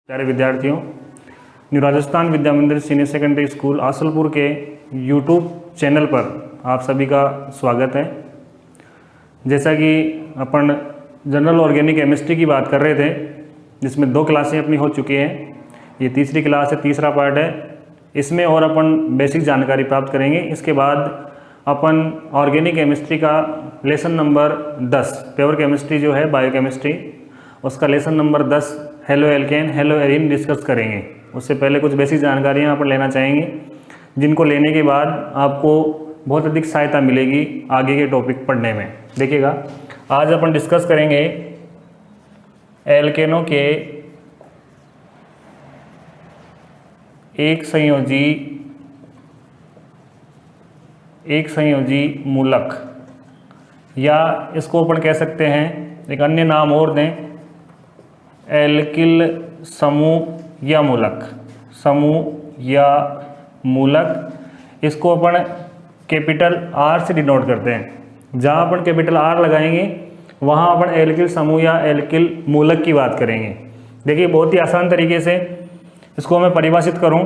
प्यारे विद्यार्थियों, न्यू राजस्थान विद्या मंदिर सीनियर सेकेंडरी स्कूल आसलपुर के यूट्यूब चैनल पर आप सभी का स्वागत है। जैसा कि अपन जनरल ऑर्गेनिक केमिस्ट्री की बात कर रहे थे, जिसमें 2 क्लासें अपनी हो चुकी हैं। ये तीसरी क्लास है, तीसरा पार्ट है। इसमें और अपन बेसिक जानकारी प्राप्त करेंगे। इसके बाद अपन ऑर्गेनिक केमिस्ट्री का लेसन नंबर 10 प्योर केमिस्ट्री जो है बायोकेमिस्ट्री, उसका lesson number 10 halo alkane hello arene discuss करेंगे। उससे पहले कुछ बेसिक जानकारियाँ अपन लेना चाहेंगे, जिनको लेने के बाद आपको बहुत अधिक सहायता मिलेगी आगे के टॉपिक पढ़ने में। देखिएगा, आज अपन डिस्कस करेंगे एल्केनों के एक संयोजी मूलक, या इसको अपन कह सकते हैं एक अन्य नाम और दें, एल्किल समूह या मूलक। इसको अपन कैपिटल आर से डिनोट करते हैं। जहाँ अपन कैपिटल आर लगाएंगे वहाँ अपन एल्किल समूह या एल्किल मूलक की बात करेंगे। देखिए, बहुत ही आसान तरीके से इसको मैं परिभाषित करूँ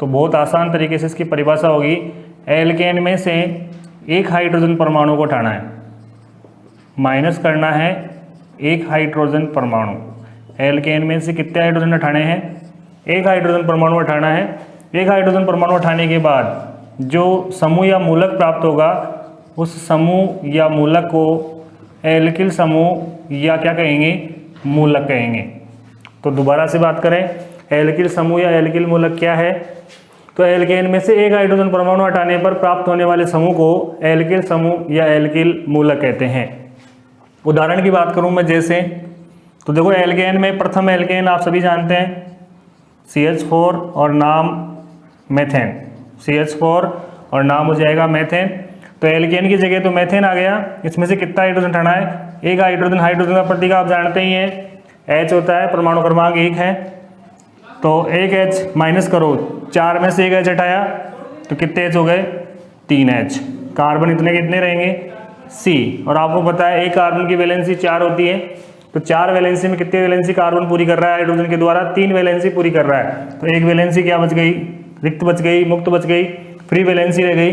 तो बहुत आसान तरीके से इसकी परिभाषा होगी, एल्केन में से एक हाइड्रोजन परमाणु को उठाना है, माइनस करना है एक हाइड्रोजन परमाणु। एल्केन में से कितने हाइड्रोजन उठाने हैं? एक हाइड्रोजन परमाणु उठाना है। एक हाइड्रोजन परमाणु उठाने के बाद जो समूह या मूलक प्राप्त होगा, उस समूह या मूलक को एल्किल समूह या क्या कहेंगे, मूलक कहेंगे। तो दोबारा से बात करें, एल्किल समूह या एल्किल मूलक क्या है? तो एल्केन में से एक हाइड्रोजन परमाणु हटाने पर प्राप्त होने वाले समूह को एल्किल समूह या एल्किल मूलक कहते हैं। उदाहरण की बात करूं मैं जैसे, तो देखो एल्केन में प्रथम एल्केन आप सभी जानते हैं CH4 और नाम मेथेन। CH4 और नाम हो जाएगा मेथेन। तो एल्केन की जगह तो मेथेन आ गया। इसमें से कितना हाइड्रोजन उठाना है? एक हाइड्रोजन। हाइड्रोजन का प्रतीक आप जानते ही हैं, H होता है, परमाणु क्रमांक 1 है। तो एक H माइनस करो, 4 में से एक H हटाया तो कितने H हो गए? 3 H। कार्बन इतने कितने रहेंगे? C। और आपको पता है एक कार्बन की वैलेंसी 4 होती है, तो 4 वैलेंसी में कितनी वैलेंसी कार्बन पूरी कर रहा है हाइड्रोजन के द्वारा? 3 वैलेंसी पूरी कर रहा है। तो एक वैलेंसी क्या बच गई? रिक्त बच गई, मुक्त बच गई, फ्री वैलेंसी रह गई।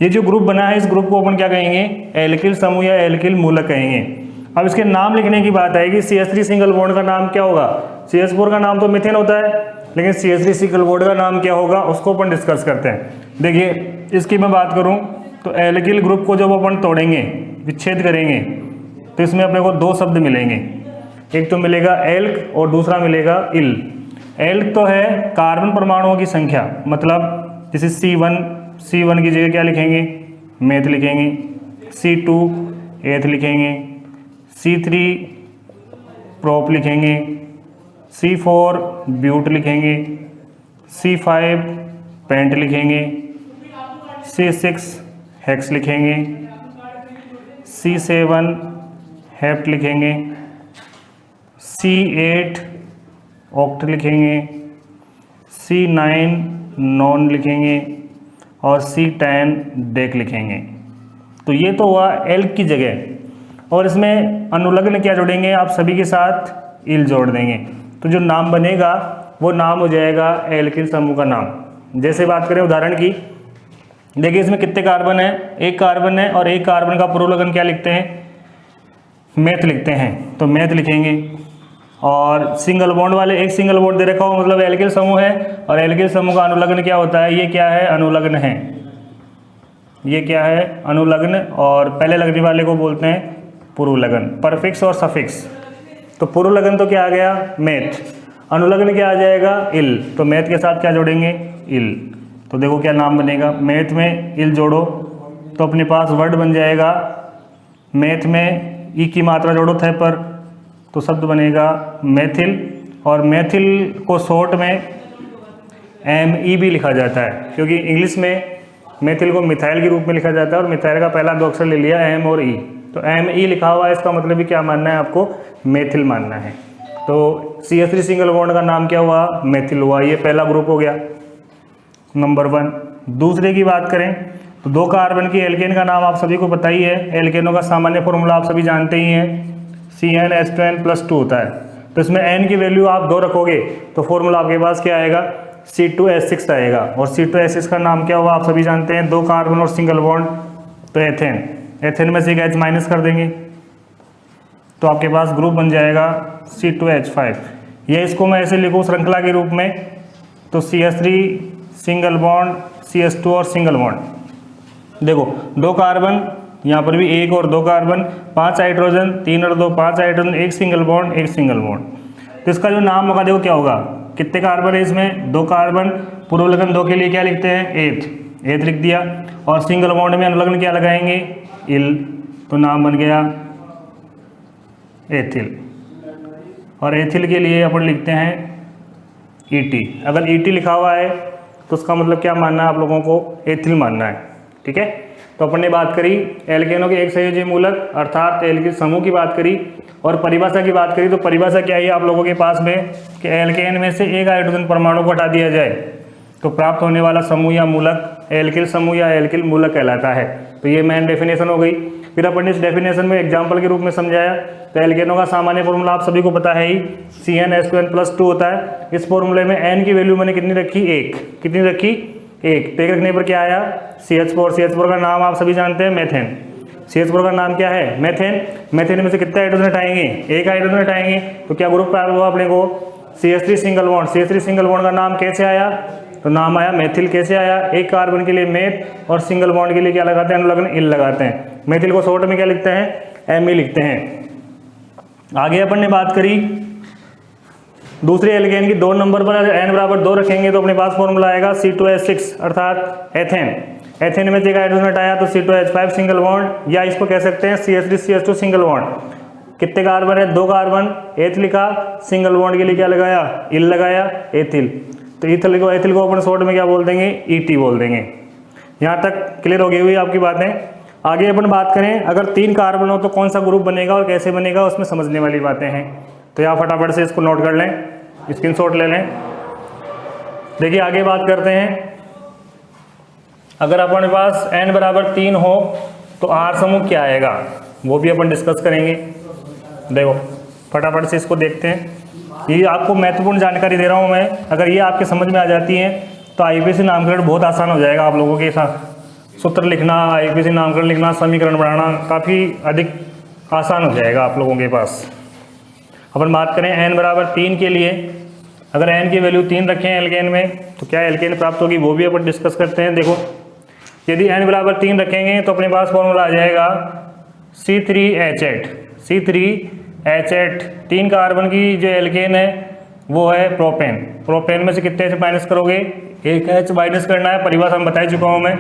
ये जो ग्रुप बना है, इस ग्रुप को अपन क्या कहेंगे? एल्किल समूह या एल्किल मूलक कहेंगे। अब इसके नाम लिखने की बात आएगी। CH3 सिंगल बॉन्ड का नाम क्या होगा? CH4 का नाम तो मिथेन होता है, लेकिन CH3 सिंगल बॉन्ड का नाम क्या होगा उसको अपन डिस्कस करते हैं। देखिए, इसकी मैं बात करूं तो एल्किल ग्रुप को जब अपन तोड़ेंगे, विच्छेद करेंगे, तो इसमें अपने को 2 शब्द मिलेंगे। एक तो मिलेगा एल्क और दूसरा मिलेगा इल। एल्क तो है कार्बन परमाणुओं की संख्या, मतलब जैसे C1 की जगह क्या लिखेंगे? मेथ लिखेंगे। C2 एथ लिखेंगे। C3 प्रोप लिखेंगे। C4 ब्यूट लिखेंगे। C5 पेंट लिखेंगे। C6 हेक्स लिखेंगे। C7 हेप्ट लिखेंगे। C8 ऑक्ट लिखेंगे। C9 नॉन लिखेंगे और C10 डेक लिखेंगे। तो ये तो हुआ एल्क की जगह। और इसमें अनुलग्न क्या जोड़ेंगे? आप सभी के साथ इल जोड़ देंगे, तो जो नाम बनेगा वो नाम हो जाएगा एल्किल समूह का नाम। जैसे बात करें उदाहरण की, देखिए इसमें कितने कार्बन है? एक कार्बन है, और एक कार्बन का पुरोलगन क्या लिखते हैं? मेथ लिखते हैं, तो मेथ लिखेंगे। और सिंगल बॉन्ड वाले एक सिंगल बॉन्ड दे रखा हो, मतलब एल्किल समूह है, और एल्किल समूह का अनुलग्न क्या होता है? ये क्या है? अनुलग्न है। ये क्या है? अनुलग्न। और पहले लगने वाले को बोलते हैं पुरुलगन। परफिक्स और सफिक्स। तो पुरुलगन तो क्या आ गया? मेथ। अनुलग्न क्या आ जाएगा? इल। तो मेथ के साथ क्या जोड़ेंगे? इल। तो देखो क्या नाम बनेगा, मेथ में इल जोड़ो तो अपने पास वर्ड बन जाएगा। मेथ में ई की मात्रा जोड़ो थे पर, तो शब्द बनेगा मेथिल। और मेथिल को शॉर्ट में ME भी लिखा जाता है, क्योंकि इंग्लिश में मेथिल को मिथाइल के रूप में लिखा जाता है, और मिथाइल का पहला 2 अक्षर ले लिया M और E, तो ME लिखा हुआ है। इसका मतलब भी क्या मानना है आपको? मेथिल मानना है। तो CH3 सिंगल बॉन्ड का नाम क्या हुआ? मेथिल हुआ। ये पहला ग्रुप हो गया, नंबर 1। दूसरे की बात करें तो 2 कार्बन की एल्केन का नाम आप सभी को पता ही है। एल्केनों का सामान्य फॉर्मूला आप सभी जानते ही हैं, CnH2n+2 होता है। तो इसमें n की वैल्यू आप 2 रखोगे तो फॉर्मूला आपके पास क्या आएगा, C2H6 आएगा। और C2H6 का नाम क्या हुआ आप सभी जानते हैं, 2 कार्बन और सिंगल बॉन्ड, तो एथेन। एथेन में से एक H माइनस कर देंगे तो आपके पास ग्रुप बन जाएगा C2H5। ये इसको मैं ऐसे लिखूँ श्रृंखला के रूप में, तो CH3 सिंगल बॉन्ड CH2 और सिंगल बॉन्ड। देखो 2 कार्बन, यहाँ पर भी 1 और 2 कार्बन, 5 हाइड्रोजन, 3 और 2 5 hydrogen, 1 single bond 1 single bond. तो इसका जो नाम होगा देखो क्या होगा, कितने कार्बन है इसमें, 2 कार्बन, पूर्व लगन 2 के लिए क्या लिखते हैं, एथ लिख दिया। और सिंगल बॉन्ड में अनुलग्न क्या लगाएंगे, इल, तो नाम बन गया एथिल। और एथिल के लिए अपन लिखते हैं ET। अगर ET लिखा हुआ है तो उसका मतलब क्या मानना है आप लोगों को, एथिल मानना है। ठीक है, तो अपन ने बात करी एल्केनों के एक संयोजी मूलक अर्थात एल्किल समूह की बात करी, और परिभाषा की बात करी। तो परिभाषा क्या है आप लोगों के पास में कि एल्केन में से एक हाइड्रोजन परमाणु को हटा दिया जाए तो प्राप्त होने वाला समूह या मूलक एल्किल समूह या एल्किल मूलक कहलाता है। तो ये मेन डेफिनेशन हो गई। फिर अपन ने इस डेफिनेशन में एग्जाम्पल के रूप में समझाया। तो एल्केनों का सामान्य फॉर्मूला आप सभी को पता है ही, CnH2n+2 होता है। इस फॉर्मूले में n की वैल्यू मैंने कितनी रखी, 1। कितनी रखी, 1। तो 1 रखने पर क्या आया, CH4। CH4 का नाम आप सभी जानते हैं मेथेन। CH4 का नाम क्या है, मेथेन। मेथेन में से कितने हाइड्रोजन हटाएंगे, 1 हाइड्रोजन हटाएंगे। तो क्या ग्रुप प्राप्त हुआ अपने को, CH3 single bond. CH3 single bond का नाम कैसे आया, तो नाम आया मेथिल। कैसे आया, 1 कार्बन के लिए मेथ और सिंगल बॉन्ड के लिए क्या लगाते हैं, अनुलग्न इल लगाते हैं। मेथिल को शॉर्ट में क्या लिखते हैं, Me लिखते हैं। आगे अपन ने बात करी दूसरे एल्केन की, 2 नंबर पर n बराबर 2 रखेंगे तो अपने पास फॉर्मूला आएगा C2H6 अर्थात एथेन। एथेन में से हाइड्रोजन हटाया तो C2H5 सिंगल बॉन्ड, या इसको कह सकते हैं CH3 CH2 सिंगल बॉन्ड। कितने कार्बन है, 2 कार्बन, एथ लिखा, सिंगल बॉन्ड के लिए क्या लगाया, इल लगाया, एथिल। तो एथिल को अपन शॉर्ट में क्या बोल देंगे, ET बोल देंगे। यहाँ तक क्लियर हो गई हुई आपकी बातें। आगे अपन बात करें अगर 3 कार्बन हो तो कौन सा ग्रुप बनेगा और कैसे बनेगा, उसमें समझने वाली बातें हैं। तो यहाँ फटाफट से इसको नोट कर लें, स्क्रीनशॉट ले लें। देखिए आगे बात करते हैं। अगर अपने पास n बराबर 3 हो तो R समूह क्या आएगा, वो भी अपन डिस्कस करेंगे। देखो फटाफट से इसको देखते हैं। ये आपको महत्वपूर्ण जानकारी दे रहा हूँ मैं, अगर ये आपके समझ में आ जाती है तो IPC नामकरण बहुत आसान हो जाएगा आप लोगों के साथ। सूत्र लिखना, IPC नामकरण लिखना, समीकरण बनाना काफ़ी अधिक आसान हो जाएगा आप लोगों के पास। अपन बात करें n बराबर 3 के लिए, अगर n की वैल्यू 3 रखें एल्केन में तो क्या एल्केन प्राप्त होगी, वो भी अपन डिस्कस करते हैं। देखो यदि n बराबर 3 रखेंगे तो अपने पास फॉर्मूला आ जाएगा C3H8। C3H8 3 कार्बन की जो एल्केन है वो है प्रोपेन। प्रोपेन में से कितने H माइनस करोगे, 1 H माइनस करना है, परिभाषा में बता चुका हूँ मैं।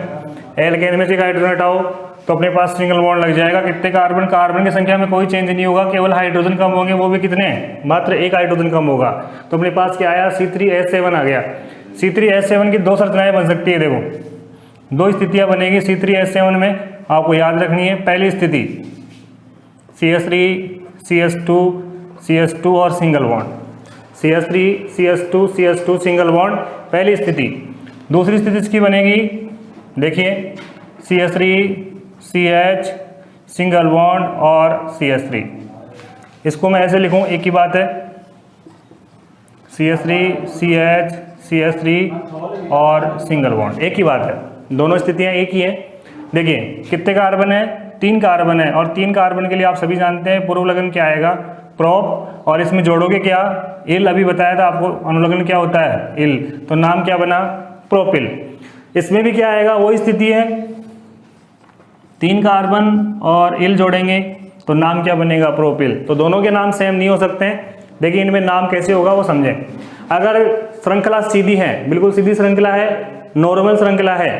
एल्केन में से हाइड्रोजन हटाओ तो अपने पास सिंगल बॉन्ड लग जाएगा। कितने कार्बन, कार्बन की संख्या में कोई चेंज नहीं होगा, केवल हाइड्रोजन कम होंगे, वो भी कितने, मात्र 1 हाइड्रोजन कम होगा। तो अपने पास क्या आया, C3H7 आ गया। C3H7 की 2 संरचनाएं बन सकती है। देखो 2 स्थितियां बनेगी C3H7 में, आपको याद रखनी है। पहली स्थिति CH3 CH2 CH2 और single bond, CH3 CH2 CH2 single bond पहली स्थिति। दूसरी स्थिति इसकी बनेगी, देखिए CH3 CH सिंगल बॉन्ड और CH3। इसको मैं ऐसे लिखूं, एक ही बात है, CH3 CH CH3 और सिंगल बॉन्ड एक ही बात है, दोनों स्थितियां एक ही है। देखिए कितने कार्बन है, 3 कार्बन है, और 3 कार्बन के लिए आप सभी जानते हैं पूर्व लगन क्या आएगा, प्रोप, और इसमें जोड़ोगे क्या, इल। अभी बताया था आपको अनुलग्न क्या होता है, इल, तो नाम क्या बना, प्रोपिल। इसमें भी क्या आएगा, वही स्थिति है, 3 कार्बन और इल जोड़ेंगे तो नाम क्या बनेगा, प्रोपिल। तो दोनों के नाम सेम नहीं हो सकते हैं। देखिए इनमें नाम कैसे होगा वो समझें। अगर श्रृंखला सीधी है, बिल्कुल सीधी श्रृंखला है, नॉर्मल श्रृंखला है,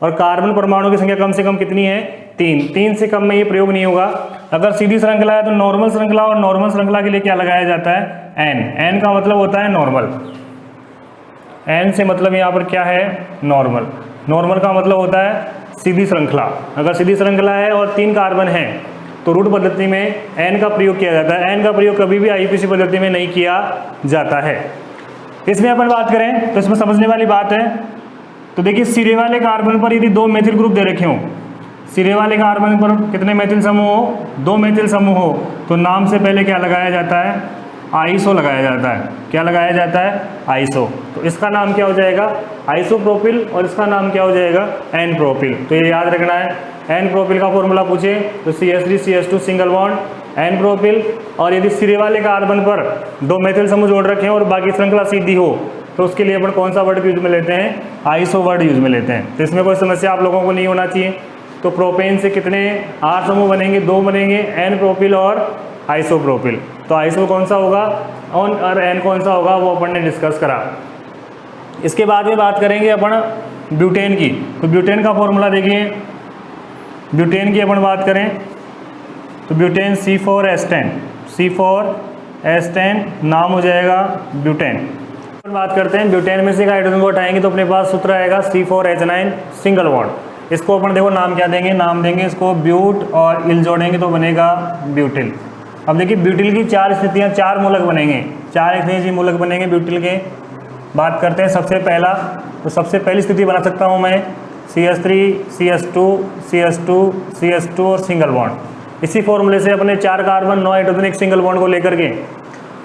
और कार्बन परमाणु की संख्या कम से कम कितनी है, 3 से कम में ये प्रयोग नहीं होगा। अगर सीधी श्रृंखला है तो नॉर्मल श्रृंखला, और नॉर्मल श्रृंखला के लिए क्या लगाया जाता है, n का मतलब होता है नॉर्मल। n से मतलब यहाँ पर क्या है, नॉर्मल। नॉर्मल का मतलब होता है सीधी श्रृंखला। अगर सीधी श्रृंखला है और 3 कार्बन है तो रूट पद्धति में n का प्रयोग किया जाता है। n का प्रयोग कभी भी IPC पद्धति में नहीं किया जाता है। इसमें अपन बात करें तो इसमें समझने वाली बात है। तो देखिए सिरे वाले कार्बन पर यदि 2 मेथिल ग्रुप दे रखे हों, सिरे वाले कार्बन पर कितने मेथिल समूह हो, 2 मेथिल समूह हो, तो नाम से पहले क्या लगाया जाता है, आइसो लगाया जाता है। क्या लगाया जाता है? आइसो। तो इसका नाम क्या हो जाएगा? आइसोप्रोपिल, और इसका नाम क्या हो जाएगा? N propyl. तो ये याद रखना है। एन प्रोपिल का फॉर्मूला पूछे तो CH3CH2 single bond N propyl, और यदि सिरे वाले कार्बन पर 2 मेथिल समूह जोड़ रखे हैं और बाकी श्रृंखला सीधी हो तो उसके लिए अपन कौन सा वर्ड यूज में लेते हैं? आइसो वर्ड यूज में लेते हैं। तो इसमें कोई समस्या आप लोगों को नहीं होना चाहिए। तो प्रोपेन से कितने R समूह बनेंगे? 2 बनेंगे, एन प्रोपिल और आइसोप्रोपिल। तो आइसो कौन सा होगा और एन कौन सा होगा वो अपन ने डिस्कस करा। इसके बाद में बात करेंगे अपन ब्यूटेन की। तो ब्यूटेन का फॉर्मूला देखिए, ब्यूटेन की अपन बात करें तो ब्यूटेन C4H10, C4H10 नाम हो जाएगा ब्यूटेन। अपन बात करते हैं ब्यूटेन में से एक हाइड्रोजन को हटाएंगे तो अपने पास सूत्र आएगा C4H9 सिंगल बॉन्ड। इसको अपन देखो नाम क्या देंगे? नाम देंगे इसको ब्यूट, और इल जोड़ेंगे तो बनेगा ब्यूटिल। अब देखिए ब्यूटिल की 4 स्थितियाँ, 4 मूलक बनेंगे, 4 एक्सचेंज मूलक बनेंगे ब्यूटिल के। बात करते हैं सबसे पहला, तो सबसे पहली स्थिति बना सकता हूँ मैं CH3 CH2 CH2 CH2 और सिंगल बॉन्ड। इसी फॉर्मूले से अपने 4 कार्बन 9 हाइड्रोजन एक सिंगल बॉन्ड को लेकर के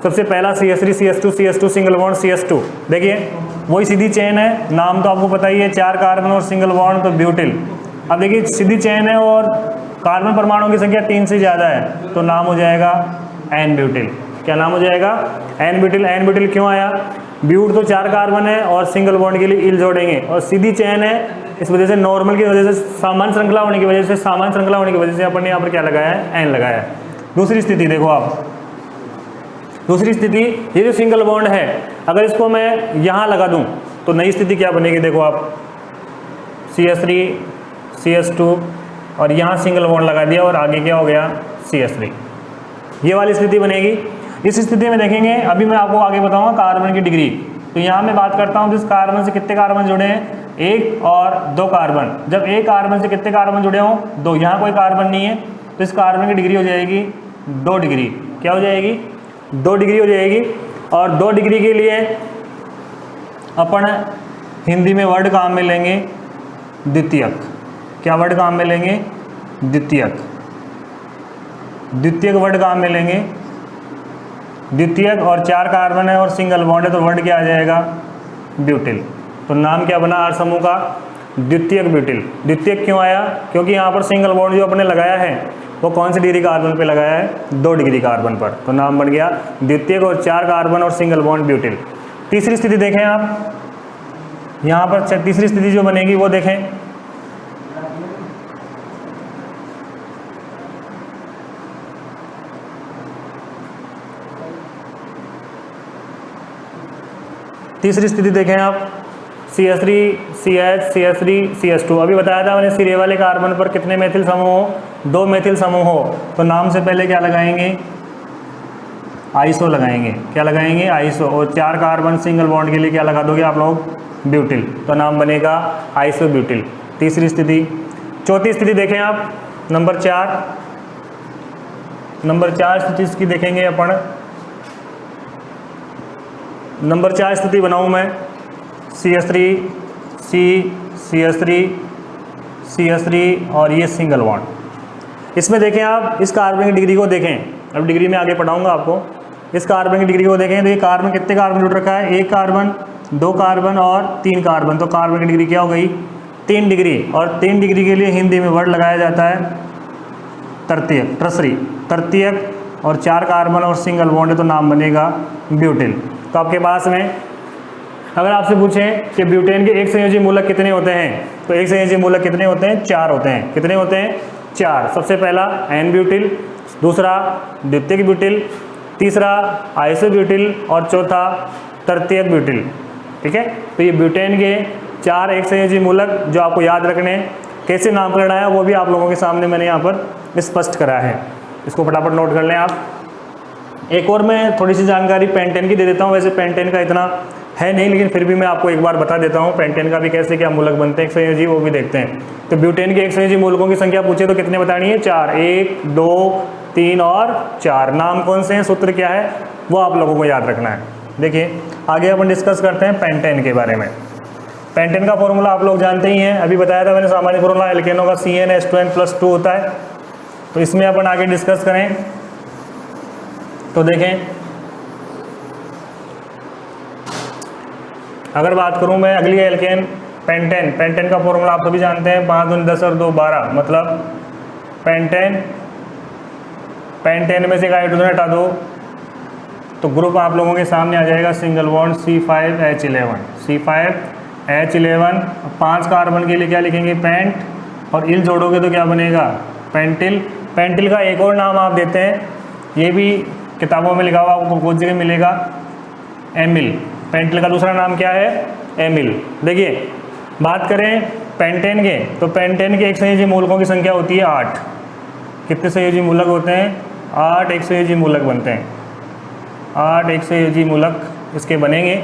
सबसे पहला CH3 CH2 CH2 single bond CH2। देखिए वही सीधी चेन है, नाम तो आपको पता ही है, 4 कार्बन और सिंगल बॉन्ड तो ब्यूटिल। अब देखिए सीधी चेन है और कार्बन परमाणुओं की संख्या 3 से ज़्यादा है तो नाम हो जाएगा एन ब्यूटिल। क्या नाम हो जाएगा? N butyl. एन ब्यूटिल क्यों आया? ब्यूट तो 4 कार्बन है और सिंगल बॉन्ड के लिए इल जोड़ेंगे, और सीधी चेन है, इस वजह से नॉर्मल की वजह से सामान्य श्रृंखला होने की वजह से अपन ने यहाँ पर क्या लगाया है? एन लगाया है। दूसरी स्थिति देखो आप, दूसरी स्थिति ये जो सिंगल बॉन्ड है अगर इसको मैं यहाँ लगा दूँ तो नई स्थिति क्या बनेगी? देखो आप CH3 CH2 और यहाँ सिंगल बॉन्ड लगा दिया और आगे क्या हो गया? CH3। ये वाली स्थिति बनेगी। इस स्थिति में देखेंगे, अभी मैं आपको आगे बताऊंगा कार्बन की डिग्री। तो यहाँ मैं बात करता हूँ जिस कार्बन से कितने कार्बन जुड़े हैं? 1 और 2 कार्बन। जब एक कार्बन से कितने कार्बन जुड़े हों? 2। यहाँ कोई कार्बन नहीं है तो इस कार्बन की डिग्री हो जाएगी 2 डिग्री। क्या हो जाएगी? 2 डिग्री हो जाएगी। और 2 डिग्री के लिए अपन हिंदी में वर्ड काम में लेंगे द्वितीयक। क्या वर्ड काम में लेंगे? द्वितीयक। द्वितीयक वर्ड काम में लेंगे। द्वितीयक, और 4 कार्बन है और सिंगल बॉन्ड है तो वर्ड क्या आ जाएगा? ब्यूटिल। तो नाम क्या बना R समूह का? द्वितीयक ब्यूटिल। द्वितीयक क्यों आया? क्योंकि यहाँ पर सिंगल बॉन्ड जो अपने लगाया है वो कौन सी डिग्री कार्बन पे लगाया है? 2 डिग्री कार्बन पर, तो नाम बन गया द्वितीयक, और 4 कार्बन और सिंगल बॉन्ड ब्यूटिल। तीसरी स्थिति देखें आप, यहाँ पर तीसरी स्थिति जो बनेगी वो देखें। तीसरी स्थिति देखें आप, CH3 CH CH3 CH2। अभी बताया था मैंने सिरे वाले कार्बन पर कितने मेथिल समूह हो? 2 मेथिल समूह हो तो नाम से पहले क्या लगाएंगे? आइसो लगाएंगे। क्या लगाएंगे? आइसो। और 4 कार्बन सिंगल बॉन्ड के लिए क्या लगा दोगे आप लोग? ब्यूटिल। तो नाम बनेगा आइसो ब्यूटिल। तीसरी स्थिति। चौथी स्थिति देखें आप, नंबर 4 स्थिति इसकी देखेंगे अपन। नंबर 4 स्थिति बनाऊँ मैं CH3 CH3 CH3 और ये सिंगल बॉन्ड। इसमें देखें आप, इस कार्बन की डिग्री को देखें। अब डिग्री में आगे पढ़ाऊंगा आपको। इस कार्बन की डिग्री को देखें तो ये कार्बन कितने कार्बन जुड़ रखा है? 1 कार्बन, 2 कार्बन और 3 कार्बन। तो कार्बन की डिग्री क्या हो गई? 3 डिग्री। और 3 डिग्री के लिए हिंदी में वर्ड लगाया जाता है तृतीयक, ट्रसरी, तृतीयक, और 4 कार्बन और सिंगल बॉन्ड है तो नाम बनेगा ब्यूटिल। तो आपके पास में अगर आपसे पूछें कि ब्यूटेन के एक संयोजी मूलक कितने होते हैं तो एक संयोजी मूलक कितने होते हैं? 4 होते हैं। कितने होते हैं? 4। सबसे पहला एन ब्यूटिल, दूसरा द्वितीयक ब्यूटिल, तीसरा आइसो ब्यूटिल और चौथा तृतीयक ब्यूटिल। ठीक है, तो ये ब्यूटेन के 4 एक संयोजी मूलक जो आपको याद रखने, कैसे नामकरण आया वो भी आप लोगों के सामने मैंने यहाँ पर स्पष्ट करा है। इसको फटाफट नोट कर लें आप। एक और मैं थोड़ी सी जानकारी पेंटेन की दे देता हूँ। वैसे पेंटेन का इतना है नहीं, लेकिन फिर भी मैं आपको एक बार बता देता हूँ पेंटेन का भी कैसे क्या मूलक बनते हैं एक संयोजी, वो भी देखते हैं। तो ब्यूटेन के एक संयोजी मूलकों की संख्या पूछे तो कितने बतानी है? 4। 1 2 3 और 4। नाम कौन से हैं, सूत्र क्या है, वो आप लोगों को याद रखना है। देखिए आगे अपन डिस्कस करते हैं पेंटेन के बारे में। पेंटेन का फॉर्मूला आप लोग जानते ही हैं, अभी बताया था मैंने सामान्य फॉर्मूला एल्केनों का CnH2n+2 होता है। तो इसमें अपन आगे डिस्कस करें तो देखें अगर बात करूँ मैं अगली एल्केन पेंटेन, पेंटेन का फॉर्मूला आप सभी जानते हैं, 5 दूनी 10 और 2 12, मतलब पेंटेन, पेंटेन में से एक हाइड्रोजन हटा दो तो ग्रुप आप लोगों के सामने आ जाएगा single bond C5H11, C5H11। 5 carbon के लिए क्या लिखेंगे, पेंट, और इल जोड़ोगे तो क्या बनेगा, पेंटिल। पेंटिल का एक और नाम आप देते हैं, ये भी किताबों में लिखा हुआ आपको कुछ जगह मिलेगा, एमिल। पेंटिल का दूसरा नाम क्या है, एमिल। देखिए बात करें पेंटेन के, तो पेंटेन के एक संयोजी मूलकों की संख्या होती है 8। कितने संयोजी मूलक होते हैं, 8 एक संयोजी मूलक बनते हैं, 8 एक संयोजी मूलक इसके बनेंगे।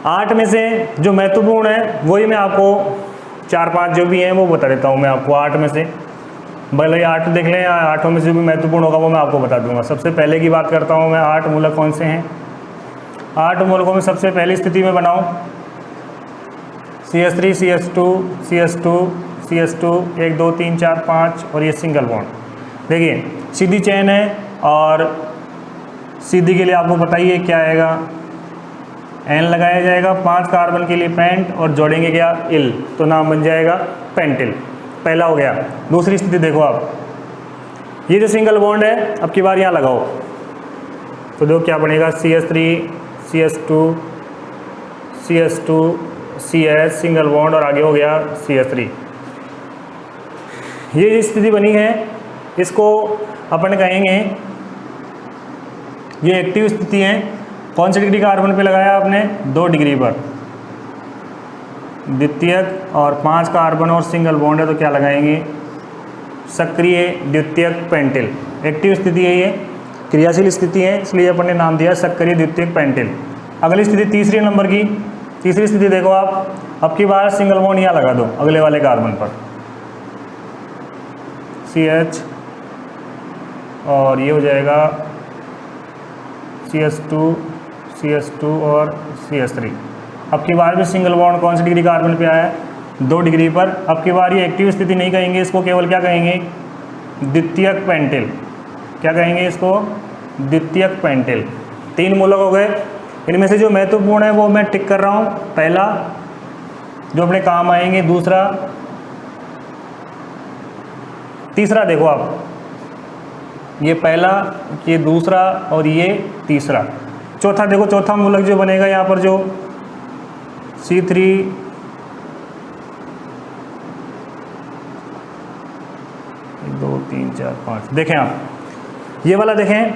8 में से जो महत्वपूर्ण है वही मैं आपको 4-5 जो भी हैं वो बता देता हूँ मैं आपको। 8 में से भले ही 8 देख लें, 8 में से जो भी महत्वपूर्ण होगा वो मैं आपको बता दूंगा। सबसे पहले की बात करता हूँ मैं, 8 मूलक कौन से हैं। 8 मूलकों में सबसे पहली स्थिति में बनाऊँ CH3 CH2 CH2 CH2 1 2 3 4 5 और ये सिंगल बॉन्ड। देखिए सीधी चेन है और सीधी के लिए आपको बताइए क्या आएगा, एन लगाया जाएगा। 5 कार्बन के लिए पेंट और जोड़ेंगे क्या, इल, तो नाम बन जाएगा पेंटिल। पहला हो गया। दूसरी स्थिति देखो आप, ये जो सिंगल बॉन्ड है अब की बार यहाँ लगाओ तो देखो क्या बनेगा, CH3 CH2 CH2 CH single bond और आगे हो गया CH3। ये स्थिति बनी है, इसको अपन कहेंगे ये एक्टिव स्थिति है। कौन सी डिग्री कार्बन पे लगाया आपने, 2 डिग्री पर द्वितीयक, और 5 कार्बन और सिंगल बॉन्ड है तो क्या लगाएंगे, सक्रिय द्वितीयक पेंटिल। एक्टिव स्थिति है, ये क्रियाशील स्थिति है, इसलिए अपन ने नाम दिया सक्रिय द्वितीयक पेंटिल। अगली स्थिति तीसरी नंबर की, तीसरी स्थिति देखो आप, अब की बार सिंगल बॉन्ड यहाँ लगा दो अगले वाले कार्बन पर, CH और ये हो जाएगा CH2 और CH3। अब की बार भी सिंगल बॉन्ड कौन सी डिग्री कार्बन पे आया है, 2 डिग्री पर। अब की बार ये एक्टिव स्थिति नहीं कहेंगे इसको, केवल क्या कहेंगे, द्वितीयक पेंटिल। क्या कहेंगे इसको, द्वितीयक पेंटिल। 3 मूलक हो गए। इनमें से जो महत्वपूर्ण है वो मैं टिक कर रहा हूँ, पहला जो अपने काम आएंगे, दूसरा, तीसरा देखो आप, ये पहला, ये दूसरा और ये तीसरा। चौथा देखो, चौथा मूलक जो बनेगा यहाँ पर जो C3 2 3 4 5 देखें आप, ये वाला देखें,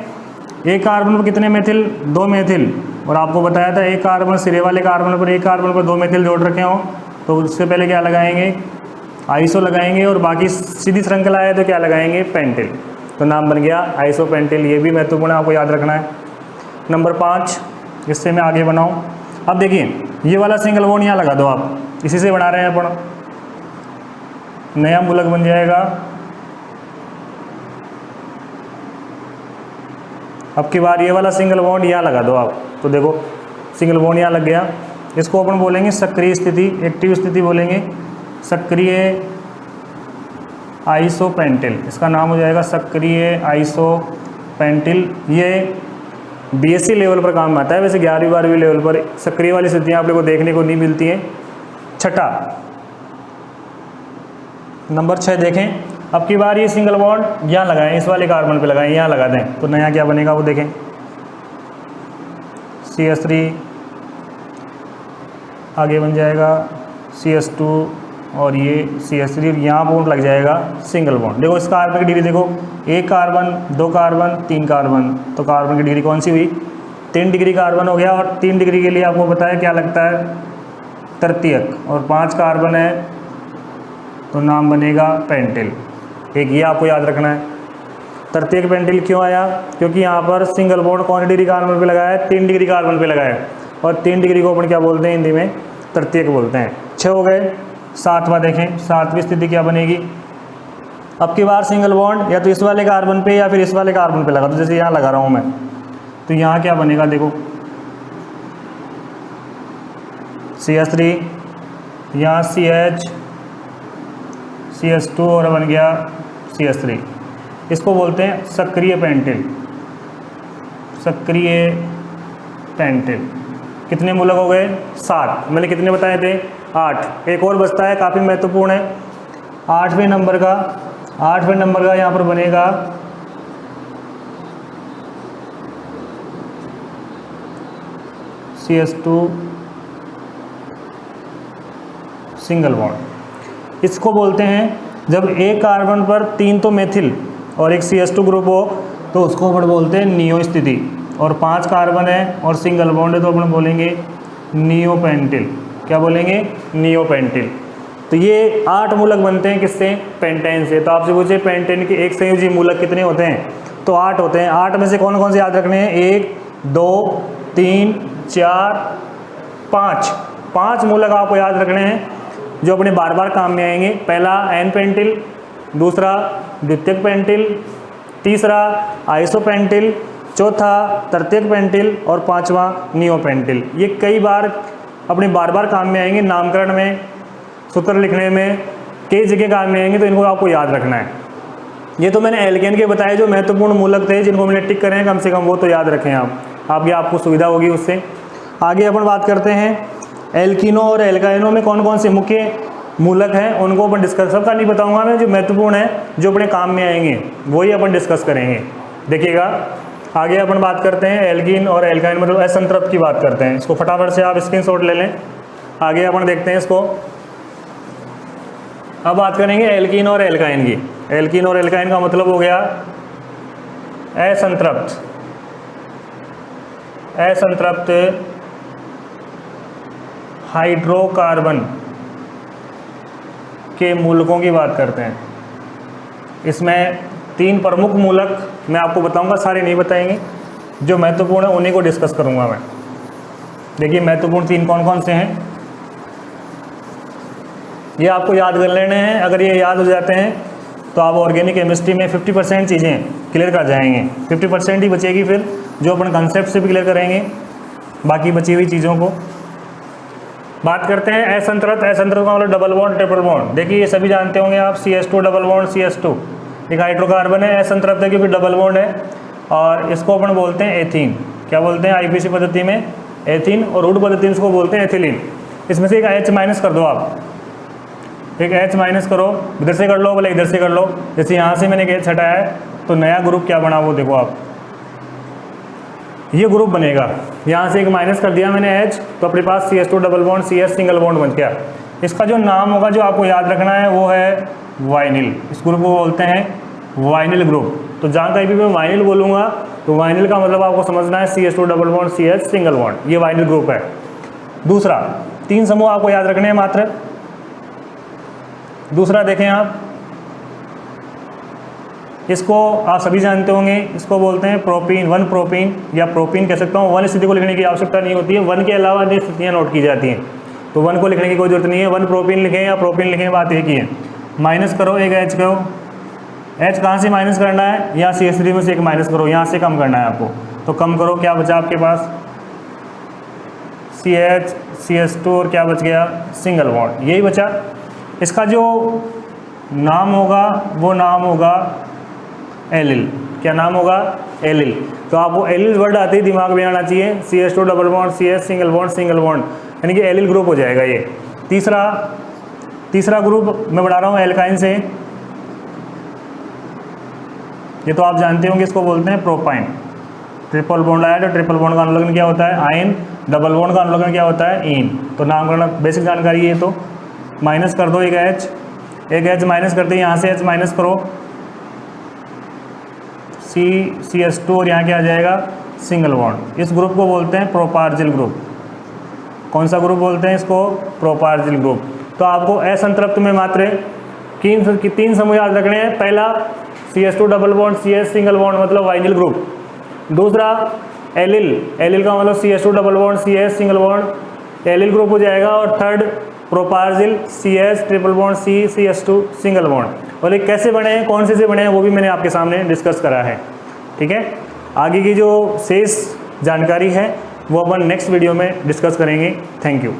एक कार्बन पर कितने मेथिल, 2 मेथिल, और आपको बताया था एक कार्बन सिरे वाले कार्बन पर, एक कार्बन पर 2 मेथिल जोड़ रखे हों तो उससे पहले क्या लगाएंगे, आइसो लगाएंगे, और बाकी सीधी श्रृंखला है तो क्या लगाएंगे, पेंटिल, तो नाम बन गया आइसोपेंटिल। ये भी महत्वपूर्ण है, आपको याद रखना है। नंबर 5, इससे मैं आगे बनाऊँ। अब देखिए ये वाला सिंगल बॉन्ड यहाँ लगा दो आप, इसी से बना रहे हैं अपन, नया मूलक बन जाएगा। अब की बार ये वाला सिंगल बॉन्ड यहाँ लगा दो आप, तो देखो सिंगल बॉन्ड यहाँ लग गया। इसको अपन बोलेंगे सक्रिय स्थिति, एक्टिव स्थिति बोलेंगे, सक्रिय आइसोपेंटिल। इसका नाम हो जाएगा सक्रिय आइसोपेंटिल। ये BSc लेवल पर काम आता है, वैसे 11वीं-12वीं लेवल पर सक्रिय वाली स्थितियाँ आप लोगों को देखने को नहीं मिलती हैं। छठा, नंबर 6 देखें, अब की बार ये सिंगल बॉन्ड यहाँ लगाएं, इस वाले कार्बन पे लगाएं, यहाँ लगा दें तो नया क्या बनेगा वो देखें, CH3, आगे बन जाएगा CH2 और ये CH3, यहाँ बॉन्ड लग जाएगा सिंगल बॉन्ड। देखो इस कार्बन की डिग्री देखो, 1 कार्बन 2 कार्बन 3 कार्बन, तो कार्बन की डिग्री कौन सी हुई, 3 डिग्री कार्बन हो गया। और 3 डिग्री के लिए आपको बताया क्या लगता है, तृतीयक, और 5 कार्बन है तो नाम बनेगा पेंटिल। एक ये आपको याद रखना है। तृतीयक पेंटिल क्यों आया, क्योंकि यहाँ पर सिंगल बॉन्ड कौन सी डिग्री कार्बन पे लगाया है, 3 डिग्री कार्बन पे लगाया है, और 3 डिग्री को अपन क्या बोलते हैं हिंदी में, तृतीयक बोलते हैं। 6 हो गए। 7वां देखें, 7वीं स्थिति क्या बनेगी, अब की बार सिंगल बॉन्ड या तो इस वाले कार्बन पे या फिर इस वाले कार्बन पे लगा, तो जैसे यहाँ लगा रहा हूँ मैं, तो यहाँ क्या बनेगा देखो, CH3, यहाँ CH2 और बन गया CH3। इसको बोलते हैं सक्रिय पेंटिल, सक्रिय पेंटिल। कितने मूलक हो गए? 7। मैंने कितने बताए थे? 8। एक और बचता है, काफ़ी महत्वपूर्ण है। 8वें नंबर का यहाँ पर बनेगा CH2 सिंगल बॉन्ड। इसको बोलते हैं जब एक कार्बन पर 3 तो मेथिल और एक CH2 ग्रुप हो तो उसको अपन बोलते हैं नियो स्थिति, और 5 कार्बन है और सिंगल बॉन्ड है तो अपन बोलेंगे नियोपेंटिल। क्या बोलेंगे? नियोपेंटिल। तो ये 8 मूलक बनते हैं किससे? पेंटेन से। तो आपसे पूछे पेंटेन के एक संयोजी मूलक कितने होते हैं? तो 8 होते हैं। 8 में से कौन कौन से याद रखने हैं? 1 2 3 4 5। 5 मूलक आपको याद रखने हैं जो अपने बार बार काम में आएंगे। पहला एन पेंटिल, दूसरा द्वितीयक पेंटिल, तीसरा आइसोपेंटिल, चौथा तृतीयक पेंटिल और 5वां नियोपेंटिल। ये कई बार अपने बार बार काम में आएंगे, नामकरण में, सूत्र लिखने में, कई जगह काम में आएंगे, तो इनको आपको याद रखना है। ये तो मैंने एल्केन के बताए जो महत्वपूर्ण मूलक थे जिनको मैंने टिक करे हैं, कम से कम वो तो याद रखें आप, आपको सुविधा होगी उससे। आगे अपन बात करते हैं एल्कीनो और एल्काइनो में कौन कौन से मुख्य मूलक हैं, उनको अपन डिस्कस, सबका नहीं बताऊंगा मैं, जो महत्वपूर्ण है जो अपने काम में आएंगे वही अपन डिस्कस करेंगे। देखिएगा आगे अपन बात करते हैं एल्कीन और एल्काइन मतलब असंतृप्त की बात करते हैं। इसको फटाफट से आप स्क्रीनशॉट ले लें। आगे अपन देखते हैं इसको। अब बात करेंगे एल्कीन और एल्काइन की। एल्कीन और एल्काइन का मतलब हो गया असंतृप्त हाइड्रोकार्बन के मूलकों की बात करते हैं। इसमें 3 प्रमुख मूलक मैं आपको बताऊंगा, सारे नहीं बताएंगे, जो महत्वपूर्ण है उन्हीं को डिस्कस करूंगा मैं। देखिए महत्वपूर्ण 3 कौन कौन से हैं ये आपको याद कर लेने हैं। अगर ये याद हो जाते हैं तो आप ऑर्गेनिक केमिस्ट्री में 50% चीज़ें क्लियर कर जाएंगे। 50% ही बचेगी फिर, जो अपन कंसेप्ट से भी क्लियर करेंगे बाकी बची हुई चीज़ों को। बात करते हैं असंतृप्त का मतलब डबल बॉन्ड, ट्रिपल बॉन्ड। देखिए ये सभी जानते होंगे आप, CH2 डबल बॉन्ड, CH2 एक हाइड्रोकार्बन है, असंतृप्त है क्योंकि डबल बॉन्ड है, और इसको अपन बोलते हैं एथीन। क्या बोलते हैं? IPC पद्धति में एथीन, और रूट पद्धति में इसको बोलते हैं एथिलीन। इसमें से एक H माइनस कर दो आप, एक H माइनस करो, इधर से कर लो बोले इधर से कर लो। जैसे यहाँ से मैंने एक H हटाया है तो नया ग्रुप क्या बना वो देखो आप, ये ग्रुप बनेगा। यहाँ से एक माइनस कर दिया मैंने H, तो अपने पास CH2 double bond CS single bond बन गया। इसका जो नाम होगा जो आपको याद रखना है वो है वाइनिल। इस ग्रुप को बोलते हैं वाइनिल ग्रुप। तो जहाँ कहीं भी मैं वाइनिल बोलूँगा तो वाइनिल का मतलब आपको समझना है CH2 double bond CS single bond, ये वाइनिल ग्रुप है। दूसरा 3 समूह आपको याद रखने हैं मात्र। दूसरा देखें आप, इसको आप सभी जानते होंगे, इसको बोलते हैं प्रोपीन, 1 प्रोपीन या प्रोपीन कह सकता हूँ। 1 स्थिति को लिखने की आवश्यकता नहीं होती है, 1 के अलावा अन्य स्थितियाँ नोट की जाती हैं, तो 1 को लिखने की कोई जरूरत नहीं है। 1 प्रोपीन लिखें या प्रोपीन लिखें, बात एक ही है। माइनस करो एक H करो, H कहाँ से माइनस करना है? यहाँ CH3 में से एक माइनस करो, यहाँ से कम करना है आपको, तो कम करो। क्या बचा आपके पास? CH CH2 और क्या बच गया? सिंगल बॉन्ड, यही बचा। इसका जो नाम होगा वो नाम होगा एलिल। क्या नाम होगा? एलिल। तो आपको एलिल वर्ड आते ही दिमाग में आना चाहिए, CH2 double bond CS single bond, यानी कि एलिल ग्रुप हो जाएगा ये। तीसरा ग्रुप मैं बढ़ा रहा हूँ एल्काइन से, ये तो आप जानते होंगे, इसको बोलते हैं प्रोपाइन। ट्रिपल बॉन्ड आया तो ट्रिपल बॉन्ड का अनुलग्न क्या होता है? आयन। डबल बॉन्ड का अनुलग्न क्या होता है? इन। तो नामकरण बेसिक जानकारी है। तो माइनस कर दो एक H माइनस करते यहाँ से H माइनस करो, CH2 और यहाँ क्या आ जाएगा? Single bond. इस ग्रुप को बोलते हैं प्रोपार्जिल ग्रुप। कौन सा ग्रुप बोलते हैं इसको? प्रोपार्जिल ग्रुप। तो आपको असंतृप्त में मात्र 3 समूह याद रखने हैं। पहला CH2 double bond CS single bond मतलब वाइनिल ग्रुप। दूसरा एलिल का मतलब CH2 double bond CS single bond, allyl group हो जाएगा। और third propargyl CS triple bond CH2 single bond. और ये कैसे बने हैं, कौन से बने हैं, वो भी मैंने आपके सामने डिस्कस करा है। ठीक है, आगे की जो शेष जानकारी है वो अपन नेक्स्ट वीडियो में डिस्कस करेंगे। Thank you.